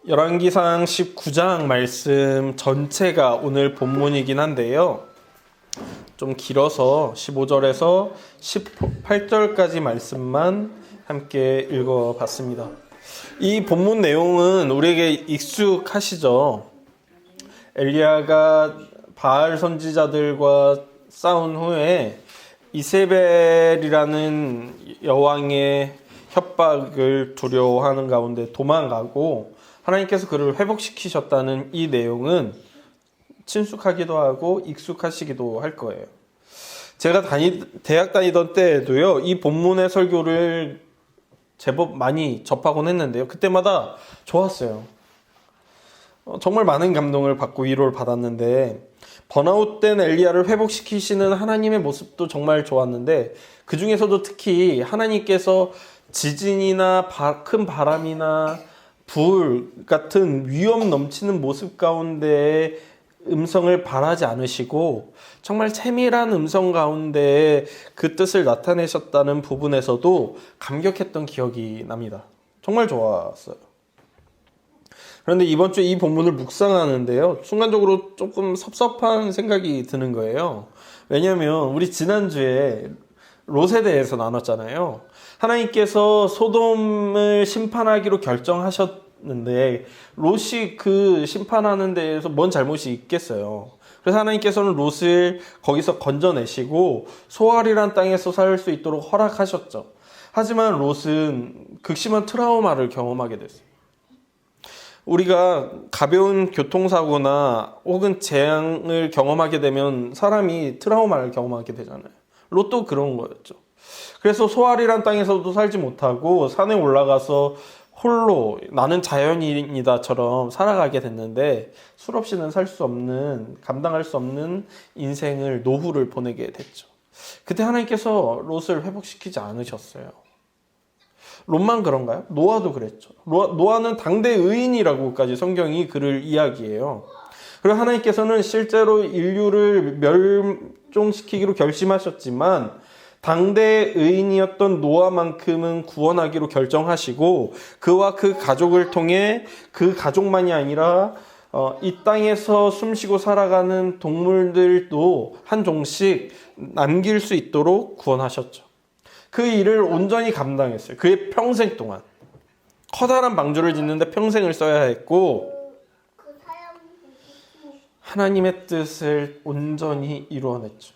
열왕기상 19장 말씀 전체가 오늘 본문이긴 한데요. 좀 길어서 15절에서 18절까지 말씀만 함께 읽어봤습니다. 이 본문 내용은 우리에게 익숙하시죠? 엘리야가 바알 선지자들과 싸운 후에 이세벨이라는 여왕의 협박을 두려워하는 가운데 도망가고 하나님께서 그를 회복시키셨다는 이 내용은 친숙하기도 하고 익숙하시기도 할 거예요. 제가 대학 다니던 때에도요, 이 본문의 설교를 제법 많이 접하곤 했는데요. 그때마다 좋았어요. 정말 많은 감동을 받고 위로를 받았는데, 번아웃된 엘리야를 회복시키시는 하나님의 모습도 정말 좋았는데, 그 중에서도 특히 하나님께서 지진이나 큰 바람이나 불 같은 위험 넘치는 모습 가운데 음성을 발하지 않으시고 정말 세밀한 음성 가운데 그 뜻을 나타내셨다는 부분에서도 감격했던 기억이 납니다. 정말 좋았어요. 그런데 이번 주에 이 본문을 묵상하는데요, 순간적으로 조금 섭섭한 생각이 드는 거예요. 왜냐하면 우리 지난주에 롯에 대해서 나눴잖아요. 하나님께서 소돔을 심판하기로 결정하셨는데 롯이 그 심판하는 데에서 뭔 잘못이 있겠어요. 그래서 하나님께서는 롯을 거기서 건져내시고 소알이란 땅에서 살 수 있도록 허락하셨죠. 하지만 롯은 극심한 트라우마를 경험하게 됐어요. 우리가 가벼운 교통사고나 혹은 재앙을 경험하게 되면 사람이 트라우마를 경험하게 되잖아요. 롯도 그런 거였죠. 그래서 소알이란 땅에서도 살지 못하고 산에 올라가서 홀로 나는 자연인이다처럼 살아가게 됐는데 술 없이는 살 수 없는, 감당할 수 없는 인생을, 노후를 보내게 됐죠. 그때 하나님께서 롯을 회복시키지 않으셨어요. 롯만 그런가요? 노아도 그랬죠. 노아는 당대 의인이라고까지 성경이 그를 이야기해요. 그리고 하나님께서는 실제로 인류를 멸종시키기로 결심하셨지만 당대 의인이었던 노아만큼은 구원하기로 결정하시고 그와 그 가족을 통해 그 가족만이 아니라 이 땅에서 숨쉬고 살아가는 동물들도 한 종씩 남길 수 있도록 구원하셨죠. 그 일을 온전히 감당했어요. 그의 평생 동안. 커다란 방주를 짓는데 평생을 써야 했고 하나님의 뜻을 온전히 이루어냈죠.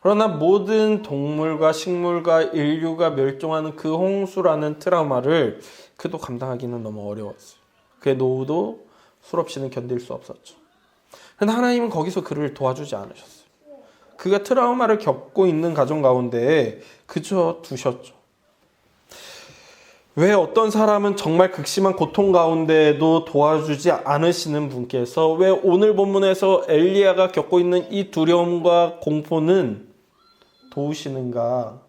그러나 모든 동물과 식물과 인류가 멸종하는 그 홍수라는 트라우마를 그도 감당하기는 너무 어려웠어요. 그의 노후도 술 없이는 견딜 수 없었죠. 그런데 하나님은 거기서 그를 도와주지 않으셨어요. 그가 트라우마를 겪고 있는 가정 가운데 그저 두셨죠. 왜 어떤 사람은 정말 극심한 고통 가운데에도 도와주지 않으시는 분께서 왜 오늘 본문에서 엘리야가 겪고 있는 이 두려움과 공포는 도우시는가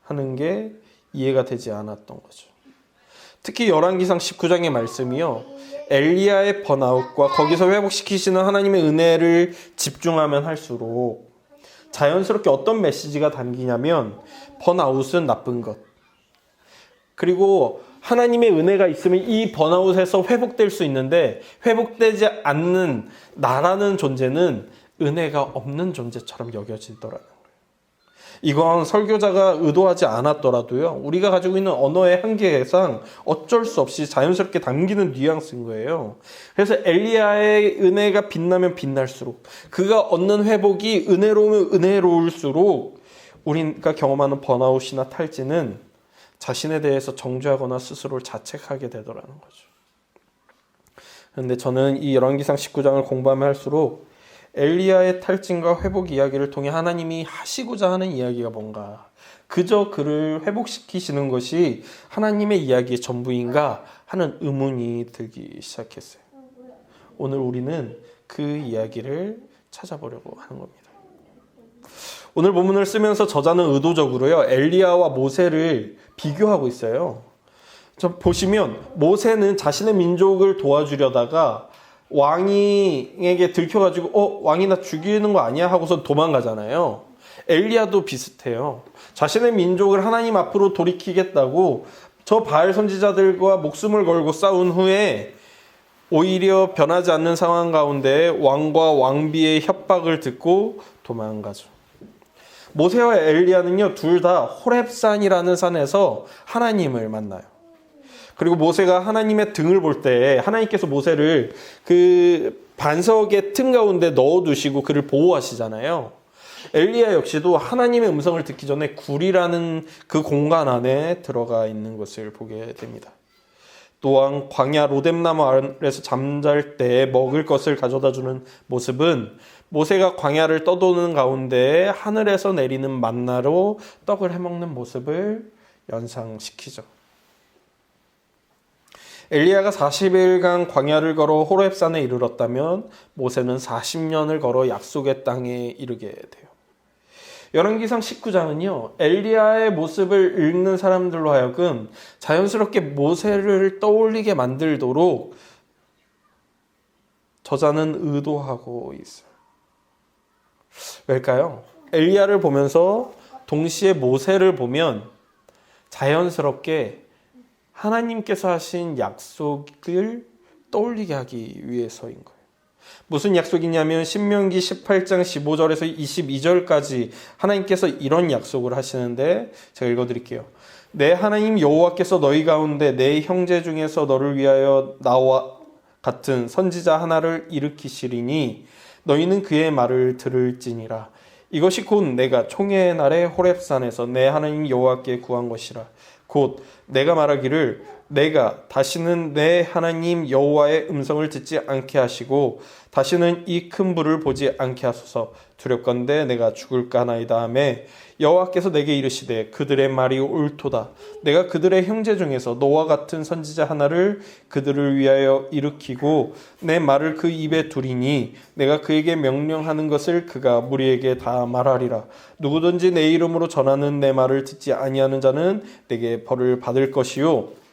하는 게 이해가 되지 않았던 거죠. 특히 열왕기상 19장의 말씀이요, 엘리야의 번아웃과 거기서 회복시키시는 하나님의 은혜를 집중하면 할수록 자연스럽게 어떤 메시지가 담기냐면 번아웃은 나쁜 것, 그리고 하나님의 은혜가 있으면 이 번아웃에서 회복될 수 있는데 회복되지 않는 나라는 존재는 은혜가 없는 존재처럼 여겨지더라고요. 이건 설교자가 의도하지 않았더라도요, 우리가 가지고 있는 언어의 한계상 어쩔 수 없이 자연스럽게 담기는 뉘앙스인 거예요. 그래서 엘리야의 은혜가 빛나면 빛날수록, 그가 얻는 회복이 은혜로우면 은혜로울수록 우리가 경험하는 번아웃이나 탈진은 자신에 대해서 정죄하거나 스스로를 자책하게 되더라는 거죠. 그런데 저는 이 열왕기상 19장을 공부하면 할수록 엘리야의 탈진과 회복 이야기를 통해 하나님이 하시고자 하는 이야기가 뭔가, 그저 그를 회복시키시는 것이 하나님의 이야기의 전부인가 하는 의문이 들기 시작했어요. 오늘 우리는 그 이야기를 찾아보려고 하는 겁니다. 오늘 본문을 쓰면서 저자는 의도적으로요, 엘리야와 모세를 비교하고 있어요. 보시면 모세는 자신의 민족을 도와주려다가 왕에게 들켜가지고 왕이 나 죽이는 거 아니야? 하고서 도망가잖아요. 엘리야도 비슷해요. 자신의 민족을 하나님 앞으로 돌이키겠다고 저 바알 선지자들과 목숨을 걸고 싸운 후에 오히려 변하지 않는 상황 가운데 왕과 왕비의 협박을 듣고 도망가죠. 모세와 엘리야는요, 둘 다 호렙산이라는 산에서 하나님을 만나요. 그리고 모세가 하나님의 등을 볼 때 하나님께서 모세를 그 반석의 틈 가운데 넣어두시고 그를 보호하시잖아요. 엘리야 역시도 하나님의 음성을 듣기 전에 굴이라는 그 공간 안에 들어가 있는 것을 보게 됩니다. 또한 광야 로뎀나무 아래에서 잠잘 때 먹을 것을 가져다 주는 모습은 모세가 광야를 떠도는 가운데 하늘에서 내리는 만나로 떡을 해먹는 모습을 연상시키죠. 엘리야가 40일간 광야를 걸어 호렙산에 이르렀다면 모세는 40년을 걸어 약속의 땅에 이르게 돼요. 열왕기상 19장은요, 엘리야의 모습을 읽는 사람들로 하여금 자연스럽게 모세를 떠올리게 만들도록 저자는 의도하고 있어요. 왜일까요? 엘리야를 보면서 동시에 모세를 보면 자연스럽게 하나님께서 하신 약속을 떠올리게 하기 위해서인 거예요. 무슨 약속이냐면 신명기 18장 15절에서 22절까지 하나님께서 이런 약속을 하시는데 제가 읽어드릴게요. 내 하나님 여호와께서 너희 가운데 내 형제 중에서 너를 위하여 나와 같은 선지자 하나를 일으키시리니 너희는 그의 말을 들을지니라. 이것이 곧 내가 총회의 날에 호렙산에서 내 하나님 여호와께 구한 것이라. 곧 내가 말하기를 내가 다시는 내 하나님 여호와의 음성을 듣지 않게 하시고 다시는 이 큰 불을 보지 않게 하소서. 두렵건대 내가 죽을까 하나이다 하매 여호와께서 내게 이르시되 그들의 말이 옳도다. 내가 그들의 형제 중에서 너와 같은 선지자 하나를 그들을 위하여 일으키고 내 말을 그 입에 두리니 내가 그에게 명령하는 것을 그가 무리에게 다 말하리라. 누구든지 내 이름으로 전하는 내 말을 듣지 아니하는 자는 내게 벌을 받을 것이요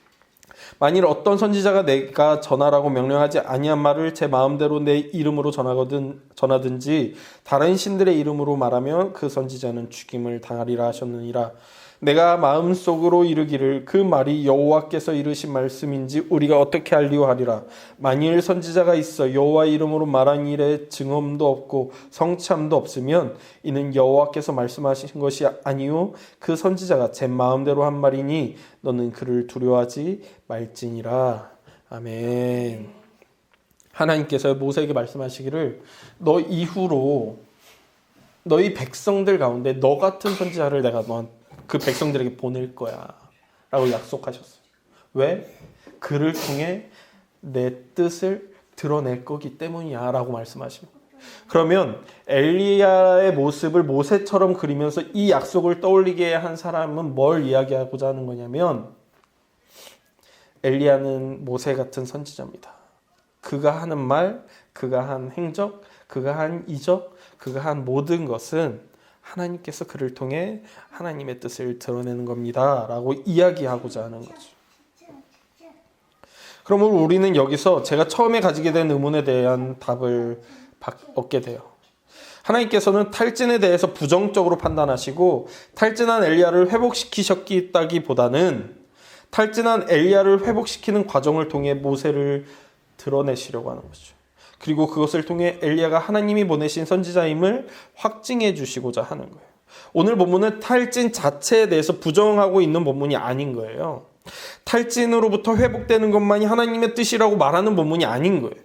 만일 어떤 선지자가 내가 전하라고 명령하지 아니한 말을 제 마음대로 내 이름으로 전하든지 다른 신들의 이름으로 말하면 그 선지자는 죽임을 당하리라 하셨느니라. 내가 마음속으로 이르기를 그 말이 여호와께서 이르신 말씀인지 우리가 어떻게 알리오 하리라. 만일 선지자가 있어 여호와 이름으로 말한 일에 증언도 없고 성참도 없으면 이는 여호와께서 말씀하신 것이 아니요 그 선지자가 제 마음대로 한 말이니 너는 그를 두려워하지 말지니라. 아멘. 하나님께서 모세에게 말씀하시기를 너 이후로 너희 백성들 가운데 너 같은 선지자를 내가 그 백성들에게 보낼 거야 라고 약속하셨어요. 왜? 그를 통해 내 뜻을 드러낼 거기 때문이야 라고 말씀하십니다. 그러면 엘리야의 모습을 모세처럼 그리면서 이 약속을 떠올리게 한 사람은 뭘 이야기하고자 하는 거냐면 엘리야는 모세 같은 선지자입니다. 그가 하는 말, 그가 한 행적, 그가 한 이적, 그가 한 모든 것은 하나님께서 그를 통해 하나님의 뜻을 드러내는 겁니다 라고 이야기하고자 하는 거죠. 그러면 우리는 여기서 제가 처음에 가지게 된 의문에 대한 답을 얻게 돼요. 하나님께서는 탈진에 대해서 부정적으로 판단하시고 탈진한 엘리야를 회복시키셨다기보다는 탈진한 엘리야를 회복시키는 과정을 통해 모세를 드러내시려고 하는 거죠. 그리고 그것을 통해 엘리야가 하나님이 보내신 선지자임을 확증해 주시고자 하는 거예요. 오늘 본문은 탈진 자체에 대해서 부정하고 있는 본문이 아닌 거예요. 탈진으로부터 회복되는 것만이 하나님의 뜻이라고 말하는 본문이 아닌 거예요.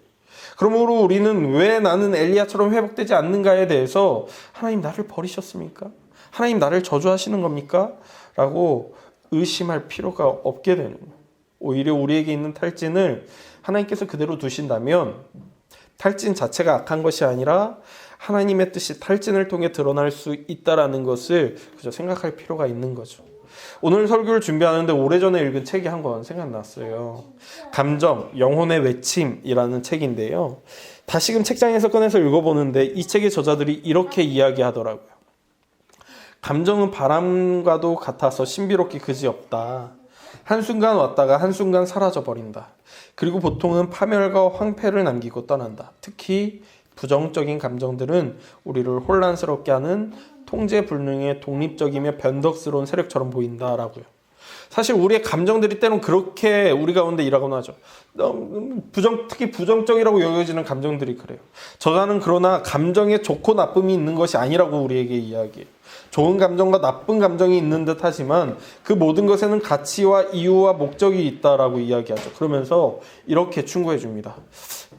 그러므로 우리는 왜 나는 엘리야처럼 회복되지 않는가에 대해서 하나님 나를 버리셨습니까? 하나님 나를 저주하시는 겁니까? 라고 의심할 필요가 없게 되는 거예요. 오히려 우리에게 있는 탈진을 하나님께서 그대로 두신다면 탈진 자체가 악한 것이 아니라 하나님의 뜻이 탈진을 통해 드러날 수 있다는 것을 그저 생각할 필요가 있는 거죠. 오늘 설교를 준비하는데 오래전에 읽은 책이 한 권 생각났어요. 감정, 영혼의 외침이라는 책인데요. 다시금 책장에서 꺼내서 읽어보는데 이 책의 저자들이 이렇게 이야기하더라고요. 감정은 바람과도 같아서 신비롭기 그지없다. 한순간 왔다가 한순간 사라져버린다. 그리고 보통은 파멸과 황폐를 남기고 떠난다. 특히 부정적인 감정들은 우리를 혼란스럽게 하는 통제 불능의 독립적이며 변덕스러운 세력처럼 보인다라고요. 사실 우리의 감정들이 때론 그렇게 우리 가운데 일하곤 하죠. 특히 부정적이라고 여겨지는 감정들이 그래요. 저자는 그러나 감정에 좋고 나쁨이 있는 것이 아니라고 우리에게 이야기해요. 좋은 감정과 나쁜 감정이 있는 듯 하지만 그 모든 것에는 가치와 이유와 목적이 있다라고 이야기하죠. 그러면서 이렇게 충고해 줍니다.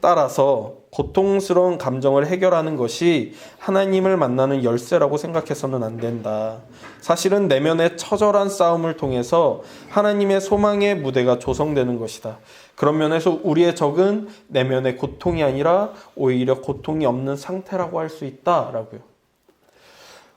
따라서 고통스러운 감정을 해결하는 것이 하나님을 만나는 열쇠라고 생각해서는 안 된다. 사실은 내면의 처절한 싸움을 통해서 하나님의 소망의 무대가 조성되는 것이다. 그런 면에서 우리의 적은 내면의 고통이 아니라 오히려 고통이 없는 상태라고 할 수 있다라고요.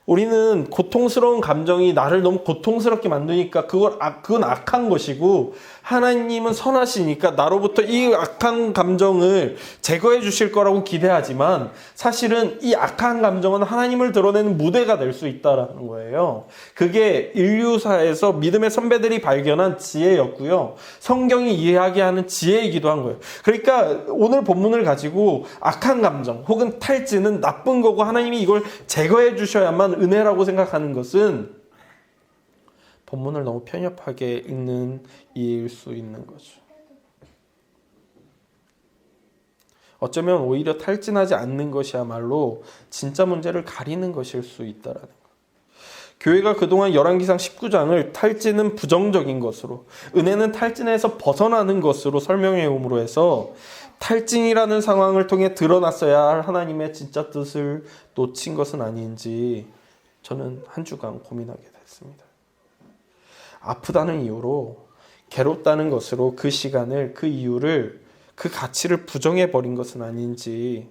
우리는 고통스러운 감정이 나를 너무 고통스럽게 만드니까 그건 악한 것이고, 하나님은 선하시니까 나로부터 이 악한 감정을 제거해 주실 거라고 기대하지만 사실은 이 악한 감정은 하나님을 드러내는 무대가 될 수 있다는 거예요. 그게 인류사에서 믿음의 선배들이 발견한 지혜였고요. 성경이 이야기하는 지혜이기도 한 거예요. 그러니까 오늘 본문을 가지고 악한 감정 혹은 탈진은 나쁜 거고 하나님이 이걸 제거해 주셔야만 은혜라고 생각하는 것은 본문을 너무 편협하게 읽는 이해일 수 있는 거죠. 어쩌면 오히려 탈진하지 않는 것이야말로 진짜 문제를 가리는 것일 수 있다라는 거. 교회가 그동안 열왕기상 19장을 탈진은 부정적인 것으로, 은혜는 탈진에서 벗어나는 것으로 설명해 옴으로 해서 탈진이라는 상황을 통해 드러났어야 할 하나님의 진짜 뜻을 놓친 것은 아닌지 저는 한 주간 고민하게 됐습니다. 아프다는 이유로, 괴롭다는 것으로 그 시간을, 그 이유를, 그 가치를 부정해버린 것은 아닌지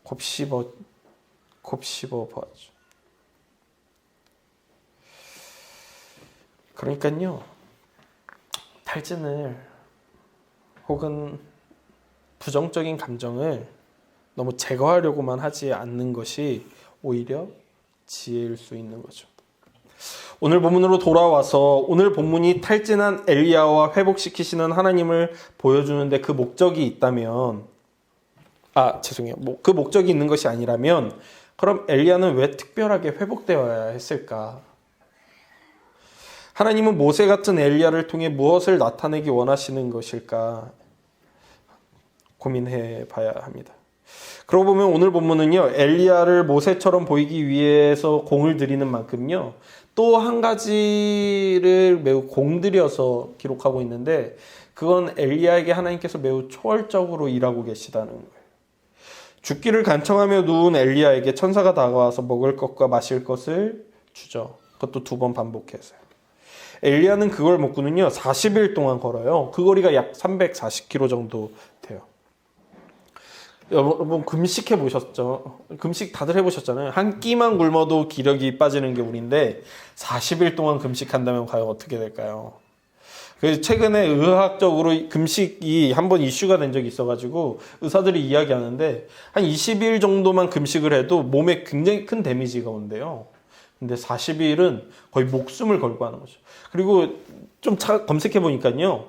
곱씹어 봐죠. 그러니까요, 탈진을 혹은 부정적인 감정을 너무 제거하려고만 하지 않는 것이 오히려 지혜일 수 있는 거죠. 오늘 본문으로 돌아와서 오늘 본문이 탈진한 엘리야와 회복시키시는 하나님을 보여주는데 그 목적이 있다면, 그 목적이 있는 것이 아니라면 그럼 엘리야는 왜 특별하게 회복되어야 했을까? 하나님은 모세 같은 엘리야를 통해 무엇을 나타내기 원하시는 것일까? 고민해 봐야 합니다. 그러고 보면 오늘 본문은요, 엘리야를 모세처럼 보이기 위해서 공을 들이는 만큼요, 또 한 가지를 매우 공들여서 기록하고 있는데, 그건 엘리야에게 하나님께서 매우 초월적으로 일하고 계시다는 거예요. 죽기를 간청하며 누운 엘리야에게 천사가 다가와서 먹을 것과 마실 것을 주죠. 그것도 2번 반복해서요. 엘리야는 그걸 먹고는요 40일 동안 걸어요. 그 거리가 약 340km 정도 돼요. 여러분 금식해 보셨죠? 금식 다들 해보셨잖아요. 한 끼만 굶어도 기력이 빠지는 게 우리인데 40일 동안 금식한다면 과연 어떻게 될까요? 그래서 최근에 의학적으로 금식이 한번 이슈가 된 적이 있어가지고 의사들이 이야기하는데 한 20일 정도만 금식을 해도 몸에 굉장히 큰 데미지가 온대요. 근데 40일은 거의 목숨을 걸고 하는 거죠. 그리고 좀 검색해 보니까요,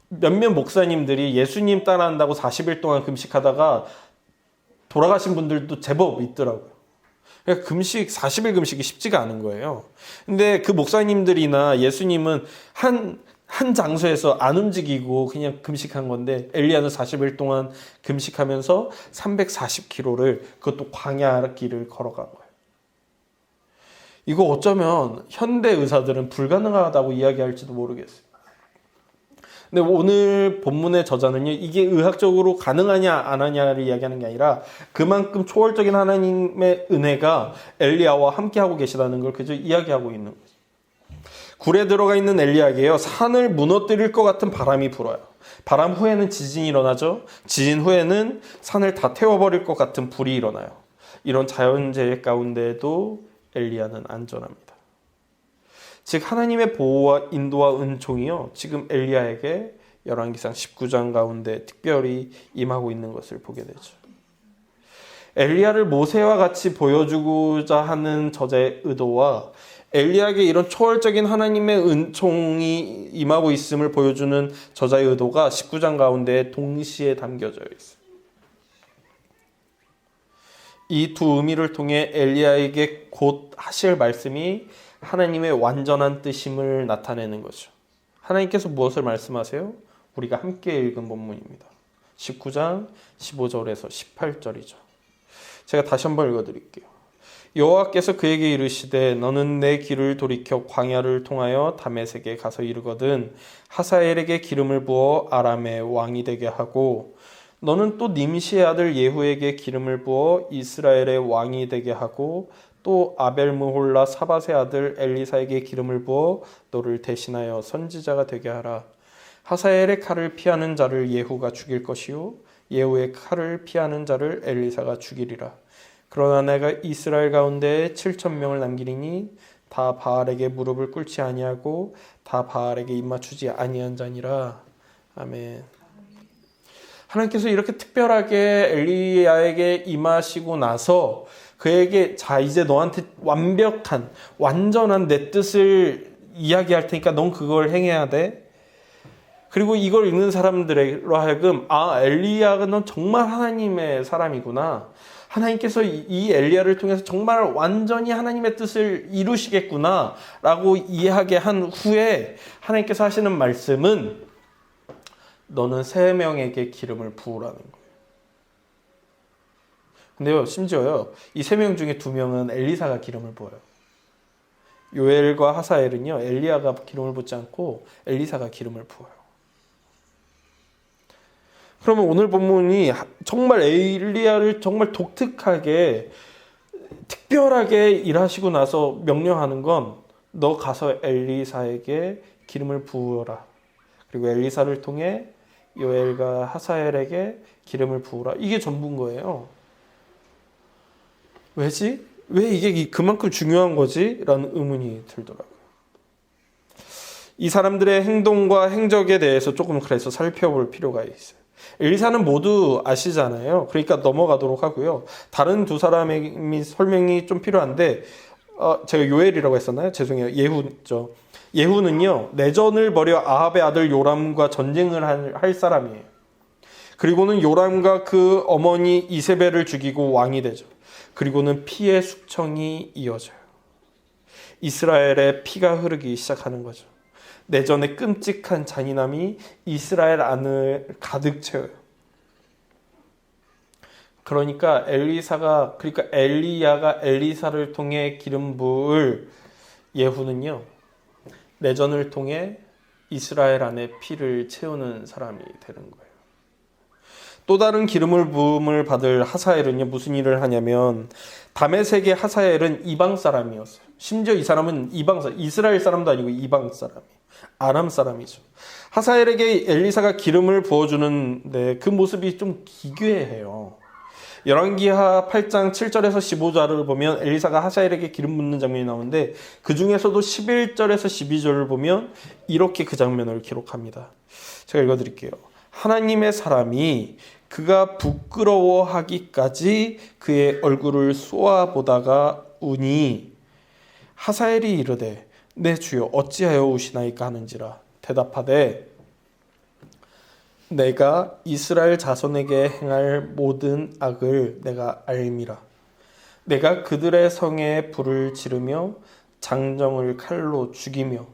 몇몇 목사님들이 예수님 따라한다고 40일 동안 금식하다가 돌아가신 분들도 제법 있더라고요. 그러니까 40일 금식이 쉽지가 않은 거예요. 근데 그 목사님들이나 예수님은 한 장소에서 안 움직이고 그냥 금식한 건데, 엘리야는 40일 동안 금식하면서 340km를, 그것도 광야길을 걸어간 거예요. 이거 어쩌면 현대 의사들은 불가능하다고 이야기할지도 모르겠어요. 근데 오늘 본문의 저자는요, 이게 의학적으로 가능하냐 안 하냐를 이야기하는 게 아니라 그만큼 초월적인 하나님의 은혜가 엘리야와 함께하고 계시다는 걸 그저 이야기하고 있는 거죠. 굴에 들어가 있는 엘리야에게요, 산을 무너뜨릴 것 같은 바람이 불어요. 바람 후에는 지진이 일어나죠. 지진 후에는 산을 다 태워버릴 것 같은 불이 일어나요. 이런 자연재해 가운데에도 엘리야는 안전합니다. 즉 하나님의 보호와 인도와 은총이요, 지금 엘리야에게 열왕기상 19장 가운데 특별히 임하고 있는 것을 보게 되죠. 엘리야를 모세와 같이 보여주고자 하는 저자의 의도와 엘리야에게 이런 초월적인 하나님의 은총이 임하고 있음을 보여주는 저자의 의도가 19장 가운데 동시에 담겨져 있어요. 이 두 의미를 통해 엘리야에게 곧 하실 말씀이 하나님의 완전한 뜻임을 나타내는 거죠. 하나님께서 무엇을 말씀하세요? 우리가 함께 읽은 본문입니다. 19장 15절에서 18절이죠. 제가 다시 한번 읽어드릴게요. 여호와께서 그에게 이르시되 너는 내 길을 돌이켜 광야를 통하여 다메섹에 가서 이르거든 하사엘에게 기름을 부어 아람의 왕이 되게 하고 너는 또 님시의 아들 예후에게 기름을 부어 이스라엘의 왕이 되게 하고 또 아벨므홀라 사밧의 아들 엘리사에게 기름을 부어 너를 대신하여 선지자가 되게 하라. 하사엘의 칼을 피하는 자를 예후가 죽일 것이요 예후의 칼을 피하는 자를 엘리사가 죽이리라. 그러나 내가 이스라엘 가운데 7,000명을 남기리니 다 바알에게 무릎을 꿇지 아니하고 다 바알에게 입맞추지 아니한 자니라. 아멘. 하나님께서 이렇게 특별하게 엘리야에게 임하시고 나서 그에게 자 이제 너한테 완벽한 완전한 내 뜻을 이야기할 테니까 넌 그걸 행해야 돼. 그리고 이걸 읽는 사람들로 하여금 아 엘리야가 넌 정말 하나님의 사람이구나. 하나님께서 이 엘리야를 통해서 정말 완전히 하나님의 뜻을 이루시겠구나 라고 이해하게 한 후에 하나님께서 하시는 말씀은 너는 3명에게 기름을 부으라는 거예요. 근데요 심지어요 이 3명 중에 2명은 엘리사가 기름을 부어요. 요엘과 하사엘은요 엘리야가 기름을 붓지 않고 엘리사가 기름을 부어요. 그러면 오늘 본문이 정말 엘리야를 정말 독특하게 특별하게 일하시고 나서 명령하는 건 너 가서 엘리사에게 기름을 부어라. 그리고 엘리사를 통해 요엘과 하사엘에게 기름을 부으라. 이게 전부인 거예요. 왜지? 왜 이게 그만큼 중요한 거지? 라는 의문이 들더라고요. 이 사람들의 행동과 행적에 대해서 조금 그래서 살펴볼 필요가 있어요. 엘리사는 모두 아시잖아요. 그러니까 넘어가도록 하고요. 다른 2사람의 설명이 좀 필요한데 제가 요엘이라고 했었나요? 죄송해요. 예후죠. 예후는요. 내전을 벌여 아합의 아들 요람과 전쟁을 할 사람이에요. 그리고는 요람과 그 어머니 이세벨을 죽이고 왕이 되죠. 그리고는 피의 숙청이 이어져요. 이스라엘에 피가 흐르기 시작하는 거죠. 내전의 끔찍한 잔인함이 이스라엘 안을 가득 채워요. 그러니까 엘리야가 엘리사를 통해 기름 부을 예후는요. 내전을 통해 이스라엘 안에 피를 채우는 사람이 되는 거예요. 또 다른 기름을 부음을 받을 하사엘은요. 무슨 일을 하냐면 다메섹의 하사엘은 이방 사람이었어요. 심지어 이 사람은 이스라엘 사람도 아니고 이방 사람이에요. 아람 사람이죠. 하사엘에게 엘리사가 기름을 부어주는데 그 모습이 좀 기괴해요. 열왕기하 8장 7절에서 15절을 보면 엘리사가 하사엘에게 기름 붓는 장면이 나오는데 그 중에서도 11절에서 12절을 보면 이렇게 그 장면을 기록합니다. 제가 읽어드릴게요. 하나님의 사람이 그가 부끄러워하기까지 그의 얼굴을 쏘아보다가 우니 하사엘이 이르되 내 주여 어찌하여 우시나이까 하는지라 대답하되 내가 이스라엘 자손에게 행할 모든 악을 내가 알미라. 내가 그들의 성에 불을 지르며 장정을 칼로 죽이며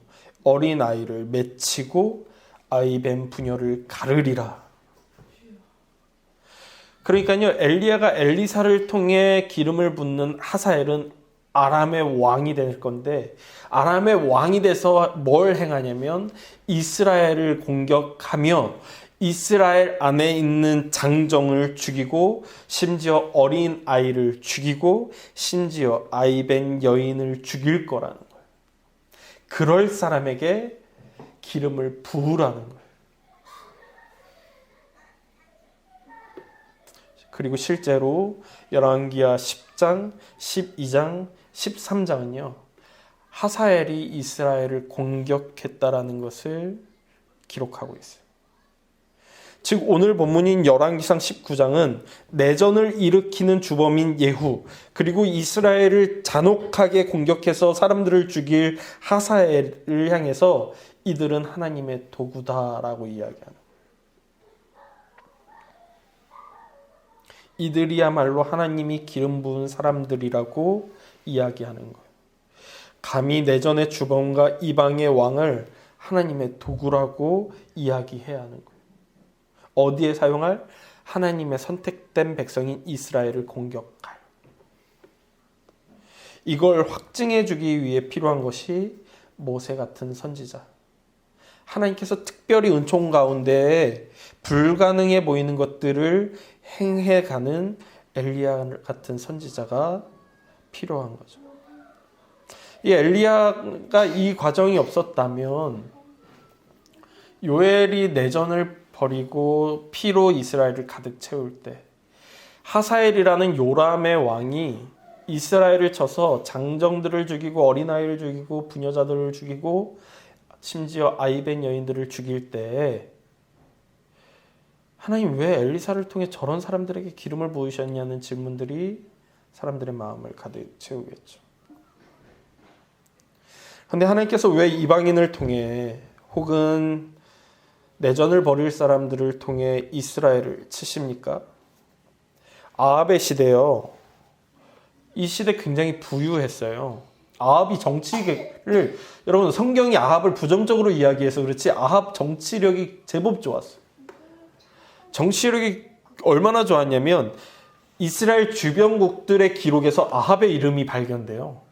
어린 아이를 맺히고 아이뱀 부녀를 가르리라. 그러니까요 엘리야가 엘리사를 통해 기름을 붓는 하사엘은 아람의 왕이 될 건데 아람의 왕이 돼서 뭘 행하냐면 이스라엘을 공격하며 이스라엘 안에 있는 장정을 죽이고 심지어 어린 아이를 죽이고 심지어 아이벤 여인을 죽일 거라는 거예요. 그럴 사람에게 기름을 부으라는 거예요. 그리고 실제로 열왕기하 10장, 12장, 13장은요. 하사엘이 이스라엘을 공격했다라는 것을 기록하고 있어요. 즉 오늘 본문인 열왕기상 19장은 내전을 일으키는 주범인 예후 그리고 이스라엘을 잔혹하게 공격해서 사람들을 죽일 하사엘을 향해서 이들은 하나님의 도구다라고 이야기하는 거예요. 이들이야말로 하나님이 기름 부은 사람들이라고 이야기하는 거예요. 감히 내전의 주범과 이방의 왕을 하나님의 도구라고 이야기해야 하는 거예요. 어디에 사용할? 하나님의 선택된 백성인 이스라엘을 공격할. 이걸 확증해 주기 위해 필요한 것이 모세 같은 선지자. 하나님께서 특별히 은총 가운데 불가능해 보이는 것들을 행해가는 엘리야 같은 선지자가 필요한 거죠. 이 엘리야가 이 과정이 없었다면 요엘이 내전을 벌이고 피로 이스라엘을 가득 채울 때 하사엘이라는 요람의 왕이 이스라엘을 쳐서 장정들을 죽이고 어린아이를 죽이고 부녀자들을 죽이고 심지어 아이벤 여인들을 죽일 때 하나님 왜 엘리사를 통해 저런 사람들에게 기름을 부으셨냐는 질문들이 사람들의 마음을 가득 채우겠죠. 그런데 하나님께서 왜 이방인을 통해 혹은 내전을 벌일 사람들을 통해 이스라엘을 치십니까? 아합의 시대요. 이 시대 굉장히 부유했어요. 아합이 정치를, 여러분 성경이 아합을 부정적으로 이야기해서 그렇지 아합 정치력이 제법 좋았어요. 정치력이 얼마나 좋았냐면 이스라엘 주변국들의 기록에서 아합의 이름이 발견돼요.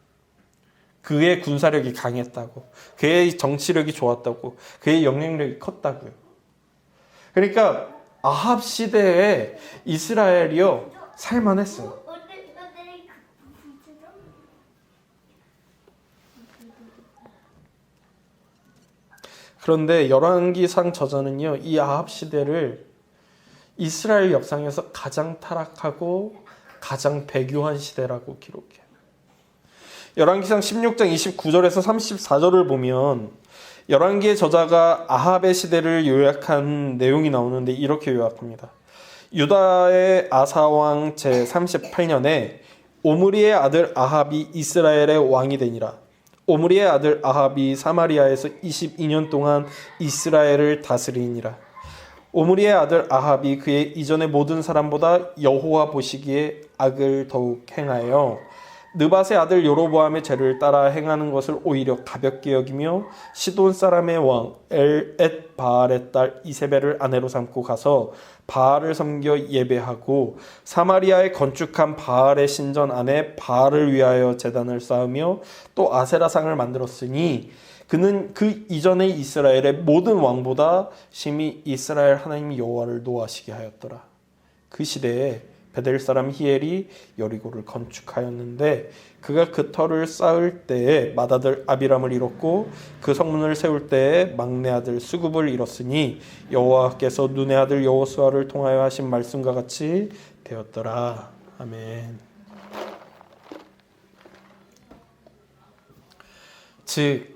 그의 군사력이 강했다고, 그의 정치력이 좋았다고, 그의 영향력이 컸다고요. 그러니까 아합 시대에 이스라엘이요 살만했어요. 그런데 열왕기상 저자는요 이 아합 시대를 이스라엘 역사에서 가장 타락하고 가장 배교한 시대라고 기록해요. 열왕기상 16장 29절에서 34절을 보면 열왕기의 저자가 아합의 시대를 요약한 내용이 나오는데 이렇게 요약합니다. 유다의 아사왕 제38년에 오므리의 아들 아합이 이스라엘의 왕이 되니라. 오므리의 아들 아합이 사마리아에서 22년 동안 이스라엘을 다스리니라. 오므리의 아들 아합이 그의 이전의 모든 사람보다 여호와 보시기에 악을 더욱 행하여 느밧의 아들 여로보암의 죄를 따라 행하는 것을 오히려 가볍게 여기며 시돈 사람의 왕 엘엣 바알의 딸 이세벨을 아내로 삼고 가서 바알을 섬겨 예배하고 사마리아에 건축한 바알의 신전 안에 바알을 위하여 제단을 쌓으며 또 아세라상을 만들었으니 그는 그 이전의 이스라엘의 모든 왕보다 심히 이스라엘 하나님 여호와를 노하시게 하였더라. 그 시대에 베델 사람 히엘이 여리고를 건축하였는데 그가 그 터를 쌓을 때에 맏아들 아비람을 잃었고 그 성문을 세울 때에 막내 아들 수굽을 잃었으니 여호와께서 눈의 아들 여호수아를 통하여 하신 말씀과 같이 되었더라. 아멘. 즉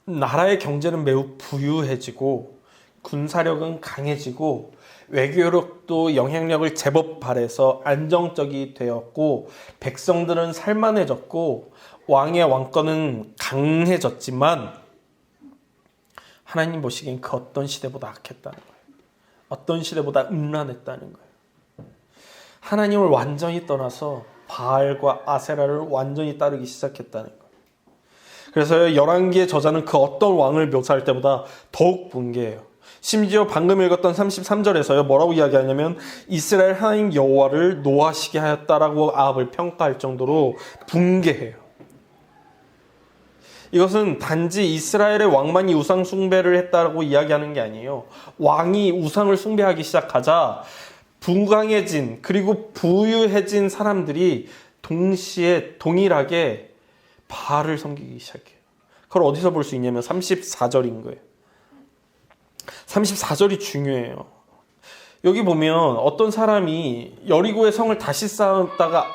나라의 경제는 매우 부유해지고 군사력은 강해지고 외교력도 영향력을 제법 발해서 안정적이 되었고 백성들은 살만해졌고 왕의 왕권은 강해졌지만 하나님 보시기엔 그 어떤 시대보다 악했다는 거예요. 어떤 시대보다 음란했다는 거예요. 하나님을 완전히 떠나서 바알과 아세라를 완전히 따르기 시작했다는 거예요. 그래서 열왕기의 저자는 그 어떤 왕을 묘사할 때보다 더욱 붕괴해요. 심지어 방금 읽었던 33절에서요 뭐라고 이야기하냐면 이스라엘 하나님 여호와를 노하시게 하였다라고 아합을 평가할 정도로 붕괴해요. 이것은 단지 이스라엘의 왕만이 우상 숭배를 했다라고 이야기하는 게 아니에요. 왕이 우상을 숭배하기 시작하자 부강해진 그리고 부유해진 사람들이 동시에 동일하게 바알을 섬기기 시작해요. 그걸 어디서 볼 수 있냐면 34절인 거예요. 34절이 중요해요. 여기 보면 어떤 사람이 여리고의 성을 다시 쌓았다가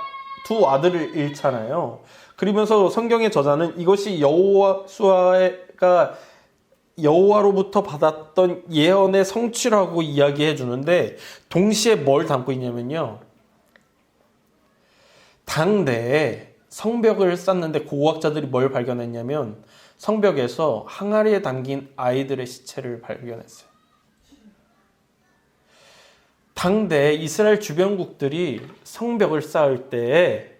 두 아들을 잃잖아요. 그러면서 성경의 저자는 이것이 여호수아가 여호와로부터 받았던 예언의 성취라고 이야기해 주는데 동시에 뭘 담고 있냐면요. 당대에 성벽을 쌓는데 고고학자들이 뭘 발견했냐면 성벽에서 항아리에 담긴 아이들의 시체를 발견했어요. 당대 이스라엘 주변국들이 성벽을 쌓을 때에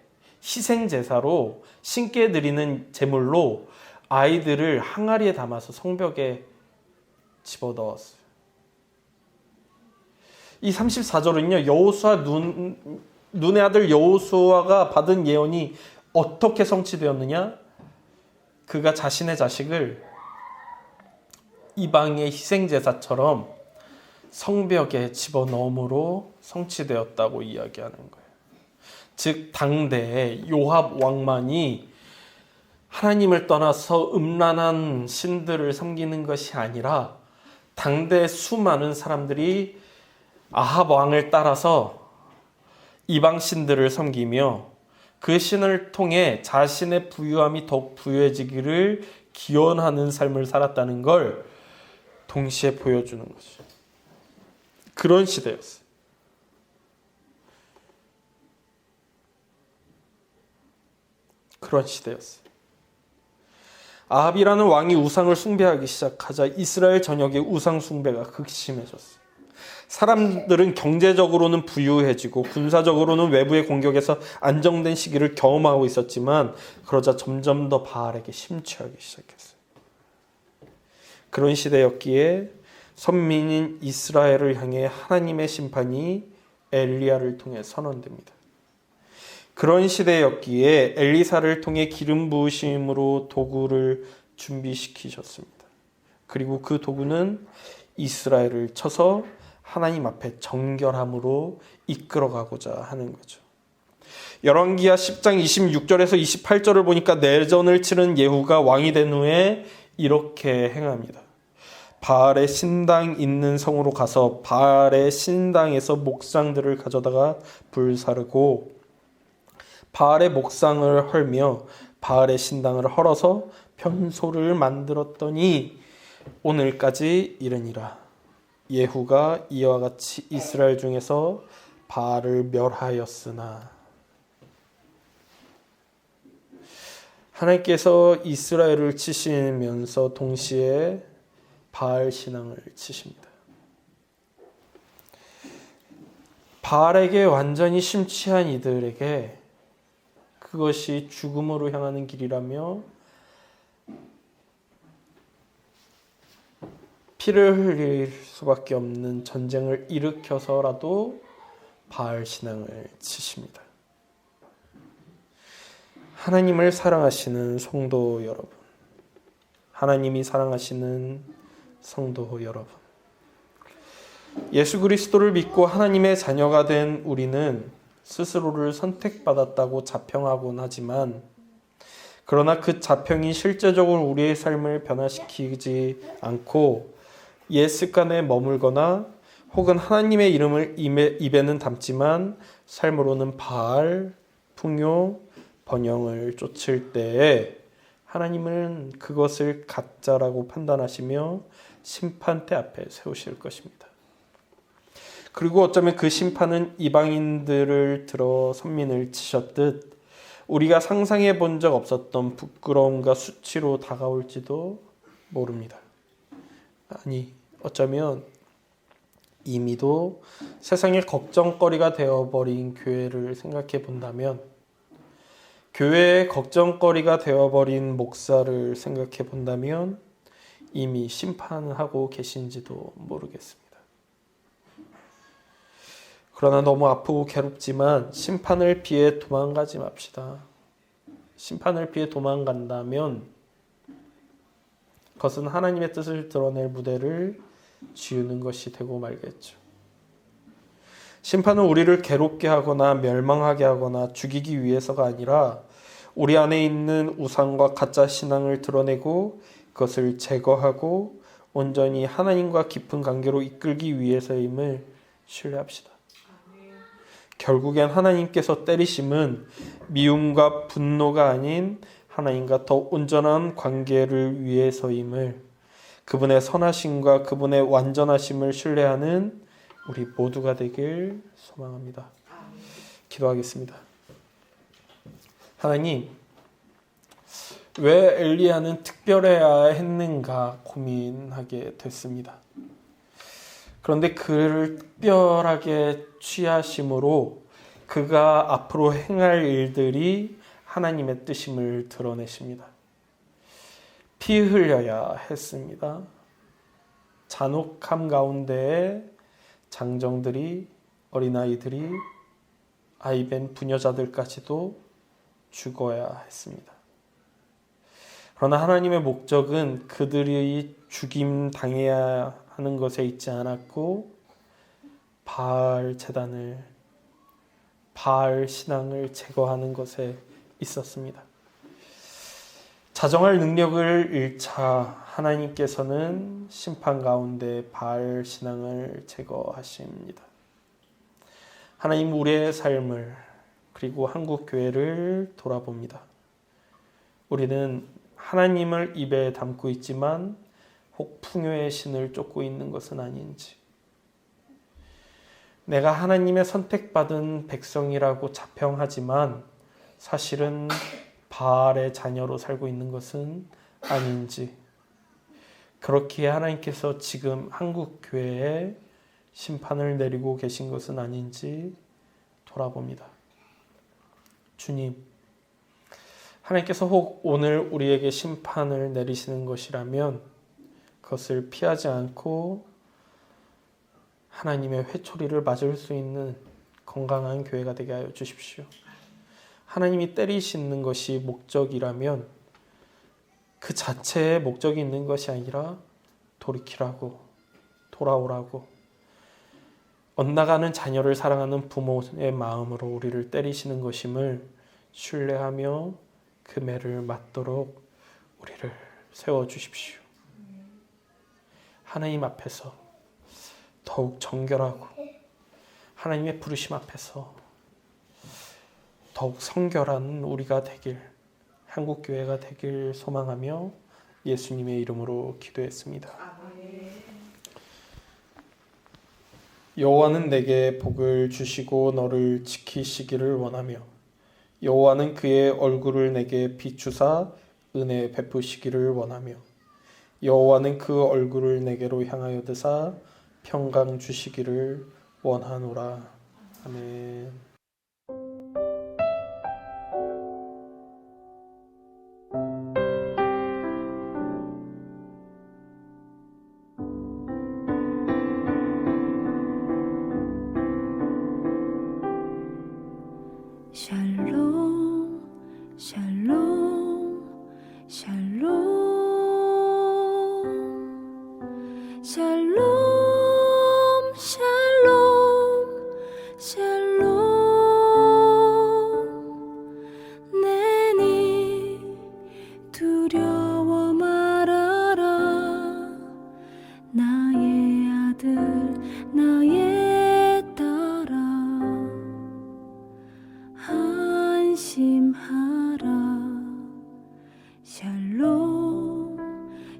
희생 제사로 신께 드리는 제물로 아이들을 항아리에 담아서 성벽에 집어넣었어요. 이 34절은요, 여호수아 눈의 아들 여호수아가 받은 예언이 어떻게 성취되었느냐? 그가 자신의 자식을 이방의 희생제사처럼 성벽에 집어넣음으로 성취되었다고 이야기하는 거예요. 즉 당대에 요압 왕만이 하나님을 떠나서 음란한 신들을 섬기는 것이 아니라 당대 수많은 사람들이 아합 왕을 따라서 이방 신들을 섬기며 그 신을 통해 자신의 부유함이 더욱 부유해지기를 기원하는 삶을 살았다는 걸 동시에 보여주는 거죠. 그런 시대였어요. 그런 시대였어요. 아합이라는 왕이 우상을 숭배하기 시작하자 이스라엘 전역의 우상 숭배가 극심해졌어요. 사람들은 경제적으로는 부유해지고 군사적으로는 외부의 공격에서 안정된 시기를 경험하고 있었지만 그러자 점점 더 바알에게 심취하기 시작했어요. 그런 시대였기에 선민인 이스라엘을 향해 하나님의 심판이 엘리야를 통해 선언됩니다. 그런 시대였기에 엘리사를 통해 기름 부으심으로 도구를 준비시키셨습니다. 그리고 그 도구는 이스라엘을 쳐서 하나님 앞에 정결함으로 이끌어가고자 하는 거죠. 열왕기하 10장 26절에서 28절을 보니까 내전을 치른 예후가 왕이 된 후에 이렇게 행합니다. 바알의 신당 있는 성으로 가서 바알의 신당에서 목상들을 가져다가 불사르고 바알의 목상을 헐며 바알의 신당을 헐어서 편소를 만들었더니 오늘까지 이르니라. 예후가 이와 같이 이스라엘 중에서 바알을 멸하였으나 하나님께서 이스라엘을 치시면서 동시에 바알 신앙을 치십니다. 바알에게 완전히 심취한 이들에게 그것이 죽음으로 향하는 길이라며 피를 흘릴 수밖에 없는 전쟁을 일으켜서라도 바알 신앙을 치십니다. 하나님을 사랑하시는 성도 여러분, 하나님이 사랑하시는 성도 여러분, 예수 그리스도를 믿고 하나님의 자녀가 된 우리는 스스로를 선택받았다고 자평하곤 하지만 그러나 그 자평이 실제적으로 우리의 삶을 변화시키지 않고 옛 습관에 머물거나 혹은 하나님의 이름을 입에는 담지만 삶으로는 바알, 풍요, 번영을 쫓을 때에 하나님은 그것을 가짜라고 판단하시며 심판대 앞에 세우실 것입니다. 그리고 어쩌면 그 심판은 이방인들을 들어 선민을 치셨듯 우리가 상상해 본 적 없었던 부끄러움과 수치로 다가올지도 모릅니다. 아니, 어쩌면 이미도 세상의 걱정거리가 되어버린 교회를 생각해 본다면, 교회의 걱정거리가 되어버린 목사를 생각해 본다면 이미 심판하고 계신지도 모르겠습니다. 그러나 너무 아프고 괴롭지만 심판을 피해 도망가지 맙시다. 심판을 피해 도망간다면 그것은 하나님의 뜻을 드러낼 무대를 지우는 것이 되고 말겠죠. 심판은 우리를 괴롭게 하거나 멸망하게 하거나 죽이기 위해서가 아니라 우리 안에 있는 우상과 가짜 신앙을 드러내고 그것을 제거하고 온전히 하나님과 깊은 관계로 이끌기 위해서임을 신뢰합시다. 결국엔 하나님께서 때리심은 미움과 분노가 아닌 하나님과 더 온전한 관계를 위해서임을, 그분의 선하심과 그분의 완전하심을 신뢰하는 우리 모두가 되길 소망합니다. 기도하겠습니다. 하나님, 왜 엘리야는 특별해야 했는가 고민하게 됐습니다. 그런데 그를 특별하게 취하심으로 그가 앞으로 행할 일들이 하나님의 뜻임을 드러내십니다. 피 흘려야 했습니다. 잔혹함 가운데 장정들이, 어린아이들이, 아이벤 부녀자들까지도 죽어야 했습니다. 그러나 하나님의 목적은 그들이 죽임 당해야 하는 것에 있지 않았고, 바알 제단을, 바알 신앙을 제거하는 것에 있었습니다. 자정할 능력을 잃자 하나님께서는 심판 가운데 바알 신앙을 제거하십니다. 하나님 우리의 삶을, 그리고 한국 교회를 돌아봅니다. 우리는 하나님을 입에 담고 있지만 혹 풍요의 신을 쫓고 있는 것은 아닌지, 내가 하나님의 선택받은 백성이라고 자평하지만 사실은 바알의 자녀로 살고 있는 것은 아닌지, 그렇기에 하나님께서 지금 한국 교회에 심판을 내리고 계신 것은 아닌지 돌아봅니다. 주님, 하나님께서 혹 오늘 우리에게 심판을 내리시는 것이라면 그것을 피하지 않고 하나님의 회초리를 맞을 수 있는 건강한 교회가 되게 하여 주십시오. 하나님이 때리시는 것이 목적이라면 그 자체에 목적이 있는 것이 아니라 돌이키라고, 돌아오라고, 엇나가는 자녀를 사랑하는 부모의 마음으로 우리를 때리시는 것임을 신뢰하며 그 매를 맞도록 우리를 세워주십시오. 하나님 앞에서 더욱 정결하고 하나님의 부르심 앞에서 더욱 성결한 우리가 되길, 한국교회가 되길 소망하며 예수님의 이름으로 기도했습니다. 여호와는 내게 복을 주시고 너를 지키시기를 원하며 여호와는 그의 얼굴을 내게 비추사 은혜 베푸시기를 원하며 여호와는 그 얼굴을 내게로 향하여 드사 평강 주시기를 원하노라. 아멘. 샬롬 샬롬 샬롬 샬롬 샬롬 샬롬 내니 두려워 말아라 나의 아들 나의 딸아 안심하라 샬롬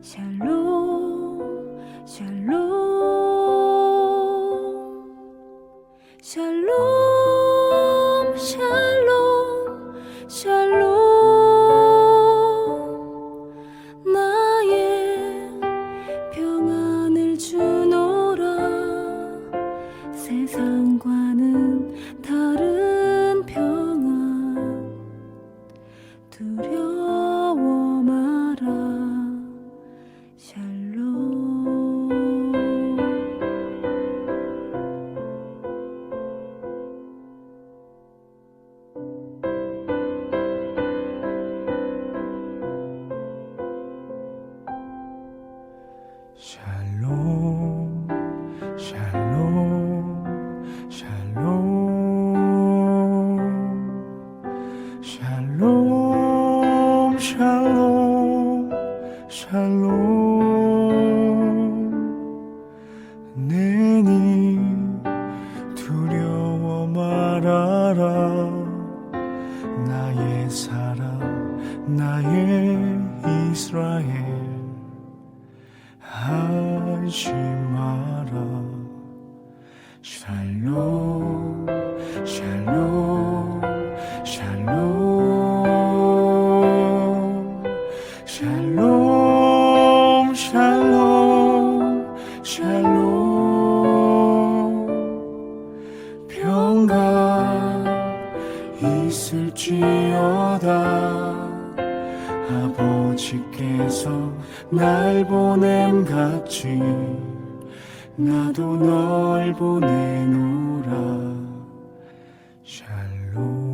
샬롬 샬롬 샬롬 샬롬 샬롬 나의 평안을 주노라 세상과는 다른 평안 두려워 마라 샬롬 샬롬 샬롬 샬롬 샬롬 샬롬 샬롬 내니 두려워 말아라 나의 사랑 나의 이스라엘 안심하라 샬롬 샬롬 샬롬 샬롬 샬롬 샬롬 평강 나도 널 보내노라 샬롬